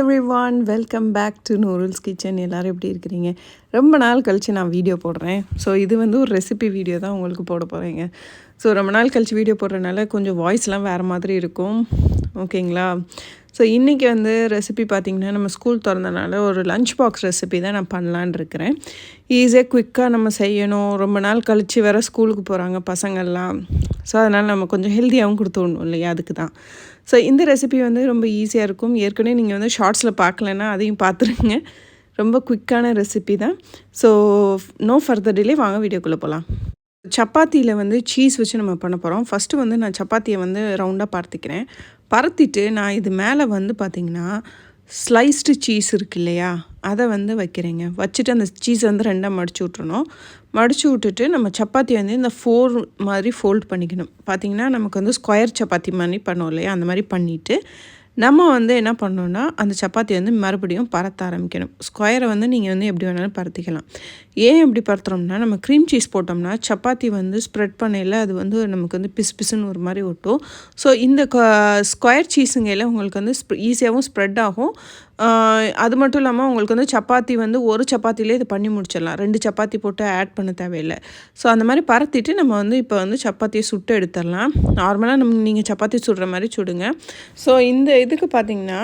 Everyone, welcome back to Noorul's kitchen. எல்லோரும் எப்படி இருக்கிறீங்க? ரொம்ப நாள் கழித்து நான் வீடியோ போடுறேன். ஸோ இது வந்து ஒரு ரெசிபி வீடியோ தான் உங்களுக்கு போட போகிறேங்க. ஸோ ரொம்ப நாள் கழித்து வீடியோ போடுறதுனால கொஞ்சம் வாய்ஸ்லாம் வேறு மாதிரி இருக்கும், ஓகேங்களா? ஸோ இன்றைக்கி வந்து ரெசிபி பார்த்திங்கன்னா, நம்ம ஸ்கூல் திறந்தனால ஒரு லஞ்ச் பாக்ஸ் ரெசிபி தான் நான் பண்ணலான்னு இருக்கிறேன். ஈஸியாக குயிக்காக நம்ம செய்யணும். ரொம்ப நாள் கழித்து வேறு ஸ்கூலுக்கு போகிறாங்க பசங்கள்லாம். ஸோ அதனால் நம்ம கொஞ்சம் ஹெல்த்தியாகவும் கொடுத்துடணும் இல்லையா, அதுக்கு தான். ஸோ இந்த ரெசிபி வந்து ரொம்ப ஈஸியாக இருக்கும். ஏற்கனவே நீங்கள் வந்து ஷார்ட்ஸில் பார்க்கலன்னா அதையும் பார்த்துருங்க. ரொம்ப குயிக்கான ரெசிபி தான். ஸோ நோ ஃபர்தர் டிலே, வாங்க வீடியோக்குள்ளே போகலாம். சப்பாத்தியில் வந்து சீஸ் வச்சு நம்ம பண்ண போகிறோம். ஃபஸ்ட்டு வந்து நான் சப்பாத்தியை வந்து ரவுண்டாக பரத்திட்டு நான் இது மேலே வந்து பார்த்திங்கன்னா ஸ்லைஸ்டு சீஸ் இருக்கு இல்லையா, அதை வந்து வைக்கிறேங்க. வச்சுட்டு அந்த சீஸை வந்து ரெண்டாக மடித்து விட்டுட்டு நம்ம சப்பாத்தி வந்து இந்த மாதிரி ஃபோல்ட் பண்ணிக்கணும். பார்த்திங்கன்னா நமக்கு வந்து ஸ்கொயர் சப்பாத்தி மாதிரி பண்ணோம் இல்லையா, அந்த மாதிரி பண்ணிவிட்டு நம்ம வந்து என்ன பண்ணோன்னா அந்த சப்பாத்தி வந்து மறுபடியும் பரத்த ஆரம்பிக்கணும். ஸ்கொயரை வந்து நீங்கள் வந்து எப்படி வேணாலும் பரத்திக்கலாம். ஏன் எப்படி பரத்துறோம்னா, நம்ம க்ரீம் சீஸ் போட்டோம்னா சப்பாத்தி வந்து ஸ்ப்ரெட் பண்ணையில் அது வந்து நமக்கு வந்து பிசுன்னு ஒரு மாதிரி ஒட்டும். ஸோ இந்த ஸ்கொயர் சீஸுங்கையில் உங்களுக்கு வந்து ஈஸியாகவும் ஸ்ப்ரெட் ஆகும். அது மட்டும் இல்லாமல் உங்களுக்கு வந்து சப்பாத்தி வந்து ஒரு சப்பாத்திலே இது பண்ணி முடிச்சிடலாம். 2 சப்பாத்தி போட்டு ஆட் பண்ண தேவையில்லை. ஸோ அந்த மாதிரி பரத்திட்டு நம்ம வந்து இப்போ வந்து சப்பாத்தியை சுட்டு எடுத்துடலாம். நார்மலாக நீங்கள் சப்பாத்தி சுடுற மாதிரி சுடுங்க. ஸோ இந்த இதுக்கு பார்த்திங்கன்னா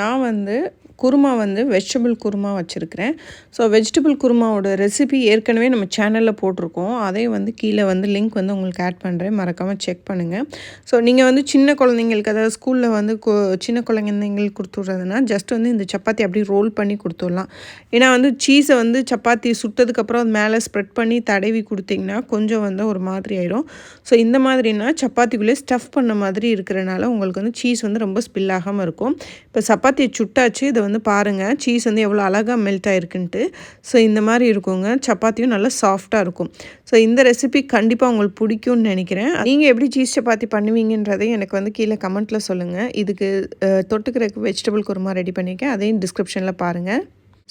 நான் வந்து குருமா வந்து வெஜிடபிள் குருமா வச்சுருக்கிறேன். ஸோ வெஜிடபிள் குருமாவோட ரெசிபி ஏற்கனவே நம்ம சேனலில் போட்டிருக்கோம். அதையும் வந்து கீழே வந்து லிங்க் வந்து உங்களுக்கு ஆட் பண்ணுறேன், மறக்காமல் செக் பண்ணுங்கள். ஸோ நீங்கள் வந்து சின்ன குழந்தைங்களுக்கு, அதாவது ஸ்கூலில் வந்து சின்ன குழந்தைங்களுக்கு கொடுத்து விட்றதுனா ஜஸ்ட் வந்து இந்த சப்பாத்தி அப்படி ரோல் பண்ணி கொடுத்துடலாம். ஏன்னா வந்து சீஸை வந்து சப்பாத்தி சுட்டதுக்கப்புறம் அது மேலே ஸ்ப்ரெட் பண்ணி தடவி கொடுத்திங்கன்னா கொஞ்சம் வந்து ஒரு மாதிரி ஆயிடும். ஸோ இந்த மாதிரினா சப்பாத்திக்குள்ளே ஸ்டஃப் பண்ண மாதிரி இருக்கிறனால உங்களுக்கு வந்து சீஸ் வந்து ரொம்ப ஸ்பில் ஆகாமல் இருக்கும். இப்போ சப்பாத்தியை சுட்டாச்சு, இதை வந்து பாருங்கள் சீஸ் வந்து எவ்வளோ அழகாக மெல்ட் ஆகிருக்குன்ட்டு. ஸோ இந்த மாதிரி இருக்குங்க. சப்பாத்தியும் நல்லா சாஃப்டாக இருக்கும். ஸோ இந்த ரெசிபி கண்டிப்பாக உங்களுக்கு பிடிக்கும்னு நினைக்கிறேன். நீங்கள் எப்படி சீஸ் சப்பாத்தி பண்ணுவீங்கன்றதையும் எனக்கு வந்து கீழே கமெண்ட்டில் சொல்லுங்கள். இதுக்கு தொட்டுக்கிறதுக்கு வெஜிடபிள் குருமா ரெடி பண்ணியிருக்கேன், அதையும் டிஸ்கிரிப்ஷனில் பாருங்கள்.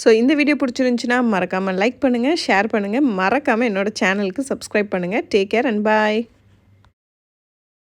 ஸோ இந்த வீடியோ பிடிச்சிருந்துச்சின்னா மறக்காமல் லைக் பண்ணுங்கள், ஷேர் பண்ணுங்கள், மறக்காமல் என்னோடய சேனலுக்கு சப்ஸ்கிரைப் பண்ணுங்கள். Take care and bye.